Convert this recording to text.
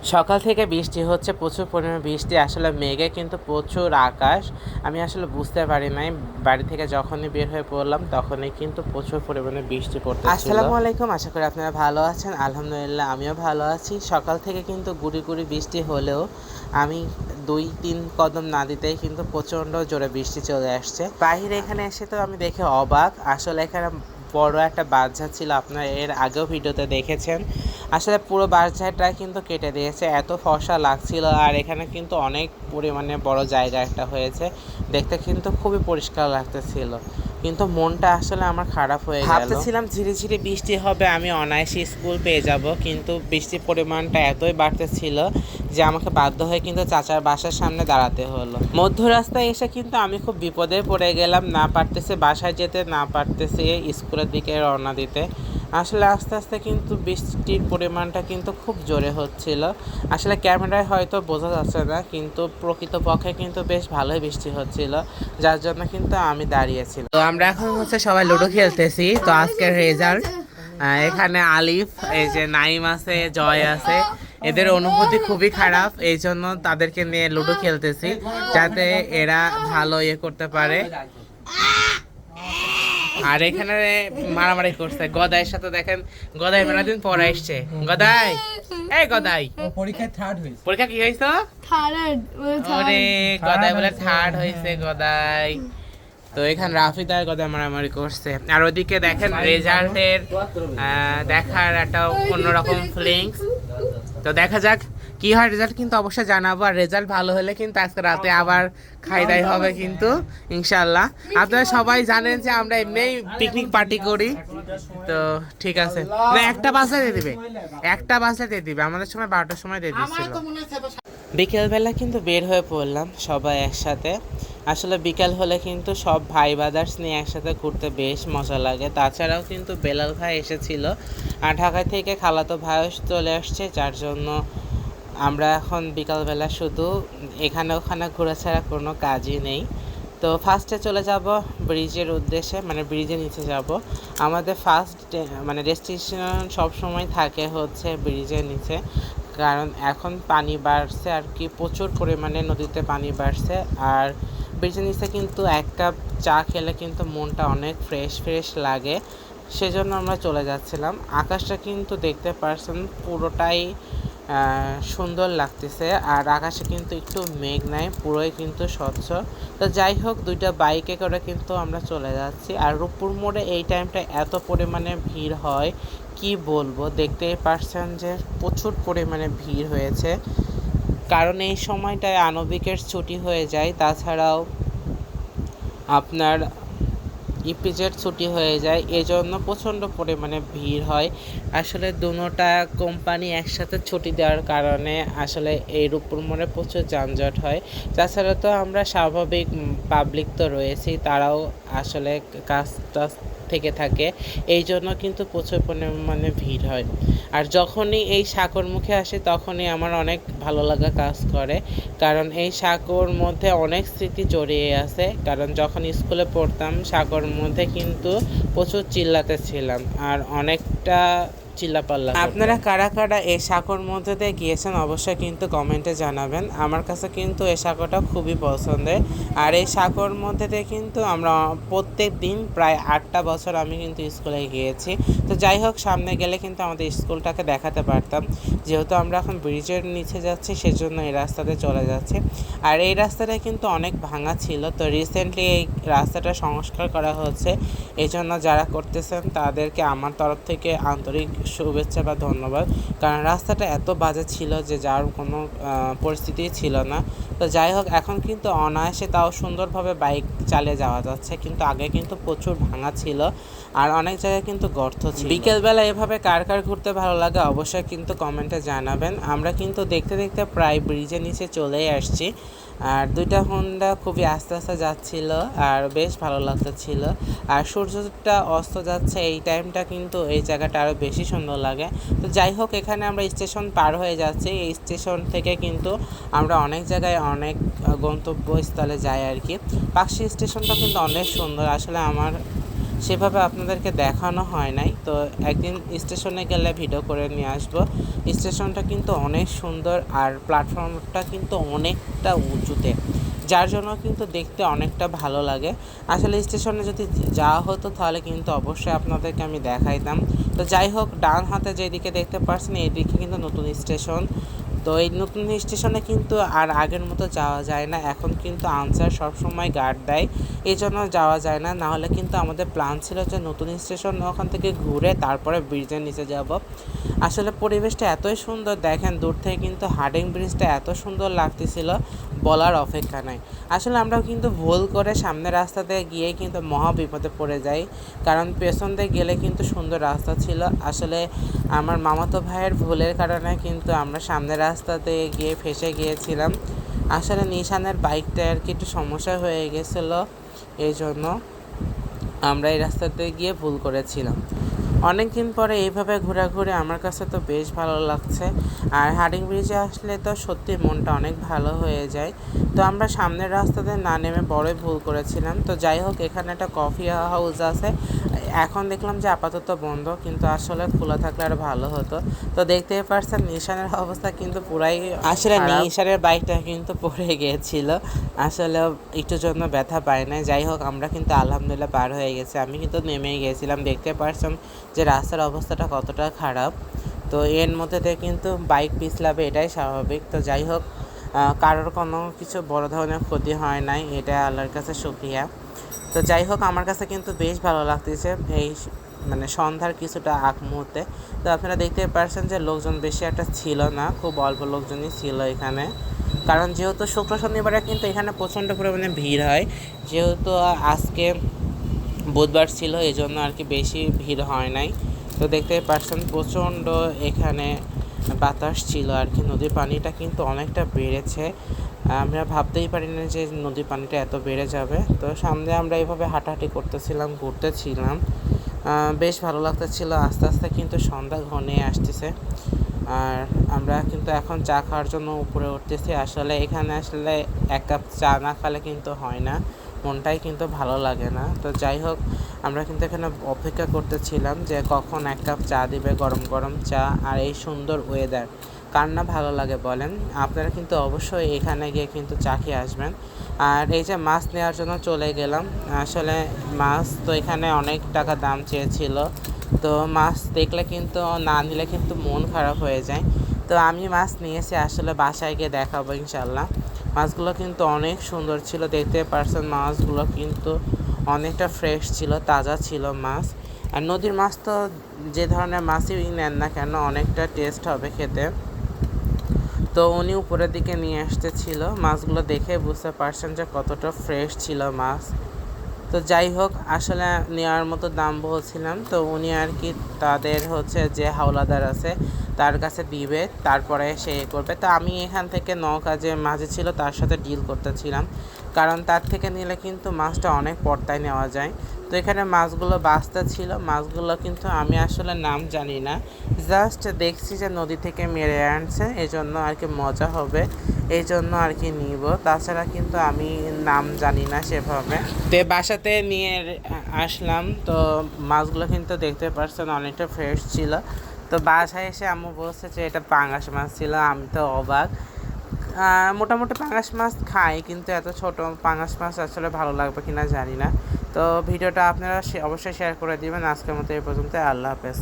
সকাল থেকে বৃষ্টি হচ্ছে, প্রচুর পরিমাণে বৃষ্টি। আসলে মেঘে কিন্তু প্রচুর আকাশ। আমি আসলে বুঝতে পারি নাই, বাড়ি থেকে যখনই বের হয়ে পড়লাম তখনই কিন্তু প্রচুর পরিমাণে বৃষ্টি পড়তেছিল। আসসালামু আলাইকুম, আশা করি আপনারা ভালো আছেন। আলহামদুলিল্লাহ আমিও ভালো আছি। সকাল থেকে কিন্তু গুড়ি গুড়ি বৃষ্টি হলেও আমি 2-3 কদম না দিতেই কিন্তু প্রচণ্ড জোরে বৃষ্টি চলে আসছে। বাইরে এখানে এসে তো আমি দেখে অবাক। আসলে এখানে বড় একটা বাঁধঝাড় ছিল, আপনারা এর আগেও ভিডিওতে দেখেছেন। আসলে পুরো বাঁশঝাড়টা কিন্তু কেটে দিয়েছে, এত ফর্সা লাগছিল। আর এখানে কিন্তু অনেক পরিমাণে বড় জায়গা একটা হয়েছে, দেখতে কিন্তু খুবই পরিষ্কার লাগতেছিল। কিন্তু মনটা আসলে আমার খারাপ হয়ে গেল। ভাবতেছিলাম ঝিরিঝিরি বৃষ্টি হবে, আমি অনায়াসে স্কুল পেয়ে যাব, কিন্তু বৃষ্টির পরিমাণটা এতই বাড়তেছিল যে আমাকে বাধ্য হয়ে কিন্তু চাচার বাসার সামনে দাঁড়াতে হলো। মধ্য রাস্তায় এসে কিন্তু আমি খুব বিপদে পড়ে গেলাম, না পারতেছে বাসায় যেতে, না পারতেছে স্কুলের দিকে রওনা দিতে। আসলে আস্তে আস্তে কিন্তু বৃষ্টির পরিমাণটা কিন্তু খুব জোরে হচ্ছিল। আসলে ক্যামেরায় হয়তো বোঝা যাচ্ছে না, কিন্তু প্রকৃতপক্ষে কিন্তু বেশ ভালোই বৃষ্টি হচ্ছিল, যার জন্য কিন্তু আমি দাঁড়িয়েছিলাম। তো আমরা এখন হচ্ছে সবাই লুডো খেলতেছি। তো আজকের রেজাল্ট এখানে আলিফ, এই যে নাইম আছে, জয় আছে, এদের অনুভূতি খুবই খারাপ, এই জন্য তাদেরকে নিয়ে লুডো খেলতেছি যাতে এরা ভালো করতে পারে। আর এখানে মারামারি করছে গদাইয়ের সাথে, দেখেন গদাই মেলাদিন পরে আসছে। গদাই, এই গদাই পরীক্ষায় থার্ড হয়েছে। পরীক্ষা কি হয়েছে? ওরে গদাই বলে থার্ড হয়েছে গদাই। তো এখানে রাফিদার গদাই মারামারি করছে। আর ওদিকে দেখেন রেজাল্টের দেখার একটা অন্যরকম ফিলিংস। তো দেখা যাক কি হয়, রেজাল্ট কিন্তু অবশ্যই জানাবো। আর রেজাল্ট ভালো হলে কিন্তু আজকে রাতে আবার খাই দাই হবে কিন্তু ইনশাল্লাহ। আপনারা সবাই জানেন যে আমরা এমনি পিকনিক পার্টি করি। তো ঠিক আছে, না একটা বাসে দিয়ে দিবে, একটা বাসে দিয়ে দিবে, আমাদের সময় 12টার সময় দিয়ে দিচ্ছিল। বিকেলবেলা কিন্তু বের হয়ে পড়লাম সবাই একসাথে। আসলে বিকেল হলে কিন্তু সব ভাই ব্রাদার্স নিয়ে একসাথে ঘুরতে বেশ মজা লাগে। তাছাড়াও কিন্তু বেলাল ভাই এসেছিল, আর ঢাকা থেকে খালাতো ভাইও চলে আসছে, যার জন্য আমরা এখন বিকালবেলা শুধু এখানে ওখানে ঘোরা ছাড়া কোনো কাজই নেই। তো ফার্স্টে চলে যাব ব্রিজের উদ্দেশ্যে, মানে ব্রিজের নিচে যাব। আমাদের ফার্স্ট মানে ডেস্টিনেশন সবসময় থাকে হচ্ছে ব্রিজের নিচে, কারণ এখন পানি বাড়ছে আর কি, প্রচুর পরিমাণে নদীতে পানি বাড়ছে। আর ব্রিজের নিচে কিন্তু এক কাপ চা খেলে কিন্তু মনটা অনেক ফ্রেশ ফ্রেশ লাগে, সেজন্য আমরা চলে যাচ্ছিলাম। আকাশটা কিন্তু দেখতে পারছেন পুরোটাই সুন্দর লাগতেছে, আর আকাশে কিন্তু একটু মেঘ নাই, পুরোই কিন্তু স্বচ্ছ। তো যাই হোক, দুইটা বাইকে করে কিন্তু আমরা চলে যাচ্ছি। আর রূপপুর মোড়ে এই টাইমটা এত পরিমাণে ভিড় হয় কি বলবো, দেখতেই পারছেন যে প্রচুর পরিমাণে ভিড় হয়েছে, কারণ এই সময়টায় আনবিকের ছুটি হয়ে যায়। তাছাড়াও আপনার ইপিজেড ছুটি হয়ে যায়, এজন্য প্রচণ্ড পরিমাণে ভিড় হয়। আসলে দুটোটা কোম্পানি একসাথে ছুটি দেওয়ার কারণে আসলে এই রূপপুর মোড়ে প্রচুর যানজট হয়। তাছাড়া তো আমরা স্বাভাবিক পাবলিক তো রয়েছি, তারাও আসলে কাজ টাজ থেকে থাকে, এই জন্য কিন্তু প্রচুর পরিমাণে ভিড় হয়। আর যখনই এই সাঁকোর মুখে আসি তখনই আমার অনেক ভালো লাগা কাজ করে, কারণ এই সাঁকোর মধ্যে অনেক স্মৃতি জড়িয়ে আছে। কারণ যখন স্কুলে পড়তাম সাঁকোর মধ্যে কিন্তু প্রচুর চিল্লাতে ছিলাম, আর অনেকটা চিল্লাপাল্লা। আপনারা কারা কারা এই সাঁকোর মধ্যে দিয়ে গিয়েছেন অবশ্যই কিন্তু কমেন্টে জানাবেন। আমার কাছে কিন্তু এই সাঁকোটা খুবই পছন্দের। আর এই সাঁকোর মধ্যে দিয়ে কিন্তু আমরা প্রত্যেক দিন প্রায় 8টা বছর আমি কিন্তু স্কুলে গিয়েছি। তো যাই হোক, সামনে গেলে কিন্তু আমাদের স্কুলটাকে দেখাতে পারতাম। যেহেতু আমরা এখন ব্রিজের নিচে যাচ্ছি, সেজন্য এই রাস্তাতে চলে যাচ্ছি। আর এই রাস্তাটা কিন্তু অনেক ভাঙা ছিল, তো রিসেন্টলি এই রাস্তাটা সংস্কার করা হচ্ছে। এই জন্য যারা করতেছেন তাদেরকে আমার তরফ থেকে আন্তরিক শুভেচ্ছা বা ধন্যবাদ, কারণ রাস্তাটা এত বাজে ছিল যে যার কোনো পরিস্থিতি ছিল না। তো যাই হোক, এখন কিন্তু অনায়াসে তাও সুন্দরভাবে বাইক চালিয়ে যাওয়া যাচ্ছে, কিন্তু আগে কিন্তু প্রচুর ভাঙা ছিল, আর অনেক জায়গায় কিন্তু গর্ত ছিল। বিকেলবেলা এভাবে কার কার ঘুরতে ভালো লাগে অবশ্যই কিন্তু কমেন্টে জানাবেন। আমরা কিন্তু দেখতে দেখতে প্রায় ব্রিজের নিচে চলেই আসছি। আর দুইটা হোন্ডা খুবই আস্তে আস্তে যাচ্ছিল, আর বেশ ভালো লাগতেছিল। আর সূর্যটা অস্ত যাচ্ছে এই টাইমটা কিন্তু এই জায়গাটা আরও বেশি সুন্দর লাগে। তো যাই হোক, এখানে আমরা স্টেশন পার হয়ে যাচ্ছি। এই স্টেশন থেকে কিন্তু আমরা অনেক জায়গায় অনেক গন্তব্যস্থলে যাই আর কি। পাকশি স্টেশনটা কিন্তু অনেক সুন্দর, আসলে আমার সেভাবে আপনাদেরকে দেখানো হয় নাই। তো একদিন স্টেশনে গেলে ভিডিও করে নিয়ে আসব। স্টেশনটা কিন্তু অনেক সুন্দর আর প্ল্যাটফর্মটা কিন্তু অনেকটা উঁচুতে, যার জন্য কিন্তু দেখতে অনেকটা ভালো লাগে। আসলে স্টেশনে যদি যাওয়া হতো তাহলে কিন্তু অবশ্যই আপনাদেরকে আমি দেখাইতাম। তো যাই হোক, ডান হাতে যেদিকে দেখতে পাচ্ছেন এইদিকে কিন্তু নতুন স্টেশন। তো এই নতুন স্টেশনে কিন্তু আর আগের মতো যাওয়া যায় না, এখন কিন্তু আনসার সবসময় গার্ড দেয়, এই জন্য যাওয়া যায় না। নাহলে কিন্তু আমাদের প্ল্যান ছিল যে নতুন স্টেশন ওখান থেকে ঘুরে তারপরে ব্রিজের নিচে যাব। আসলে পরিবেশটা এতই সুন্দর, দেখেন দূর থেকে কিন্তু হার্ডিং ব্রিজটা এত সুন্দর লাগতেছিল, বলার অপেক্ষা নাই। আসলে আমরা কিন্তু ভুল করে সামনের রাস্তাতে গিয়ে কিন্তু মহা বিপদে পড়ে যাই, কারণ পেছন দিয়ে গেলে কিন্তু সুন্দর রাস্তা ছিল। আসলে আমার মামাতো ভাইয়ের ভুলের কারণে কিন্তু আমরা সামনের রাস্তাতে গিয়ে ফেসে গিয়েছিলাম। আসলে নিশানের বাইকটা আর কি একটু সমস্যা হয়ে গেছিলো, এই জন্য আমরা এই রাস্তাতে গিয়ে ভুল করেছিলাম। অনেক দিন পরে এইভাবে ঘোরাঘুরি আমার কাছে তো বেশ ভালো লাগছে। আর হার্ডিং ব্রিজে আসলে তো সত্যি মনটা অনেক ভালো হয়ে যায়। তো আমরা সামনের রাস্তাতে না নেমে বড়ই ভুল করেছিলাম। তো যাই হোক, এখানে একটা কফি হাউস আছে, এখন দেখলাম যে আপাতত বন্ধ, কিন্তু আসলে খোলা থাকলে আরও ভালো হতো। তো দেখতেই পারছেন নিশানের অবস্থা কিন্তু পুরাই, আসলে নিশানের বাইকটা কিন্তু পড়ে গিয়েছিল, আসলে একটুর জন্য ব্যথা পায় না। যাই হোক, আমরা কিন্তু আলহামদুলিল্লাহ পার হয়ে গেছি। আমি কিন্তু নেমেই গিয়েছিলাম, দেখতে পারছেন যে রাস্তার অবস্থাটা কতটা খারাপ। তো এর মধ্যে দিয়ে কিন্তু বাইক পিছলাবে, এটাই স্বাভাবিক। তো যাই হোক, কারোর কোনো কিছু বড় ধরনের ক্ষতি হয় নাই, এটা আল্লাহর কাছে শুকরিয়া। তো যাই হোক, আমার কাছে কিন্তু বেশ ভালো লাগতেছে এই মানে সন্ধ্যার কিছুটা আগ মুহূর্তে। তো আপনারা দেখতে পারছেন যে লোকজন বেশি একটা ছিল না, খুব অল্প লোকজনই ছিল এখানে, কারণ যেহেতু শুক্র শনিবারে কিন্তু এখানে প্রচণ্ড পরিমাণে ভিড় হয়। যেহেতু আজকে বুধবার ছিল, এই জন্য আর কি বেশি ভিড় হয় নাই। তো দেখতেই পাচ্ছেন প্রচণ্ড এখানে বাতাস ছিল আর কি, নদীর পানিটা কিন্তু অনেকটা বেড়েছে। আমরা ভাবতেই পারি না যে নদীর পানিটা এত বেড়ে যাবে। তো সামনে আমরা এইভাবে হাঁটাহাঁটি করতেছিলাম, ঘুরতেছিলাম, বেশ ভালো লাগতেছিল। আস্তে আস্তে কিন্তু সন্ধ্যা ঘনিয়ে আসতেছে, আর আমরা কিন্তু এখন চা খাওয়ার জন্য উপরে উঠতেছি। আসলে এখানে আসলে এক কাপ চা না খেলে কিন্তু হয় না, মনটাই কিন্তু ভালো লাগে না। তো যাই হোক, আমরা কিন্তু এখানে অপেক্ষা করতেছিলাম যে কখন এক কাপ চা দিবে, গরম গরম চা। আর এই সুন্দর ওয়েদার কার না ভালো লাগে বলেন? আপনারা কিন্তু অবশ্যই এখানে গিয়ে কিন্তু চা খেয়ে আসবেন। আর এই যে মাছ নেওয়ার জন্য চলে গেলাম, আসলে মাছ তো এখানে অনেক টাকা দাম চেয়েছিল। তো মাছ দেখলে কিন্তু না নিলে কিন্তু মন খারাপ হয়ে যায়। তো আমি মাছ নিয়েছি, আসলে বাসায় গিয়ে দেখাবো ইনশাল্লাহ। মাছগুলো কিন্তু অনেক সুন্দর ছিল, দেখতে পারছেন মাছগুলো কিন্তু অনেকটা ফ্রেশ ছিল, তাজা ছিল মাছ। আর নদীর মাছ তো যে ধরনের মাছই নেন না কেন অনেকটা টেস্ট হবে খেতে। তো উনি উপরের দিকে নিয়ে আসতেছিল, মাছগুলো দেখে বুঝতে পারছেন যে কতটা ফ্রেশ ছিল মাছ। তো যাই হোক, আসলে নেওয়ার মতো দাম বলছিলাম, তো উনি আর কি তাদের হচ্ছে যে হাওলাদার আছে তার কাছে দিবে, তারপরে সে করবে। তো আমি এখান থেকে নৌকা যে মাঝে ছিল তার সাথে ডিল করতেছিলাম, কারণ তার থেকে নিলে কিন্তু মাছটা অনেক পর্তায় নেওয়া যায়। তো এখানে মাছগুলো বাস্তা ছিল, মাছগুলো কিন্তু আমি আসলে নাম জানি না, জাস্ট দেখছি যে নদী থেকে মেরে আনছে, এই জন্য আর কি মজা হবে, এই জন্য আর কি নিব। তাছাড়া কিন্তু আমি নাম জানি না সেভাবে। তো বাসাতে নিয়ে আসলাম, তো মাছগুলো কিন্তু দেখতে পাচ্ছেন অনেকটা ফ্রেশ ছিল। তো বাসায় এসে আম্মু বলছে যে এটা পাঙ্গাস মাছ ছিল, আমি তো অবাক। মোটামুটি পাঙ্গাস মাছ খাই, কিন্তু এত ছোট পাঙ্গাস মাছ আসলে ভালো লাগবে কিনা জানি না। তো ভিডিওটা আপনারা অবশ্যই শেয়ার করে দিবেন। আজকের মতো এই পর্যন্ত, আল্লাহ হাফেজ।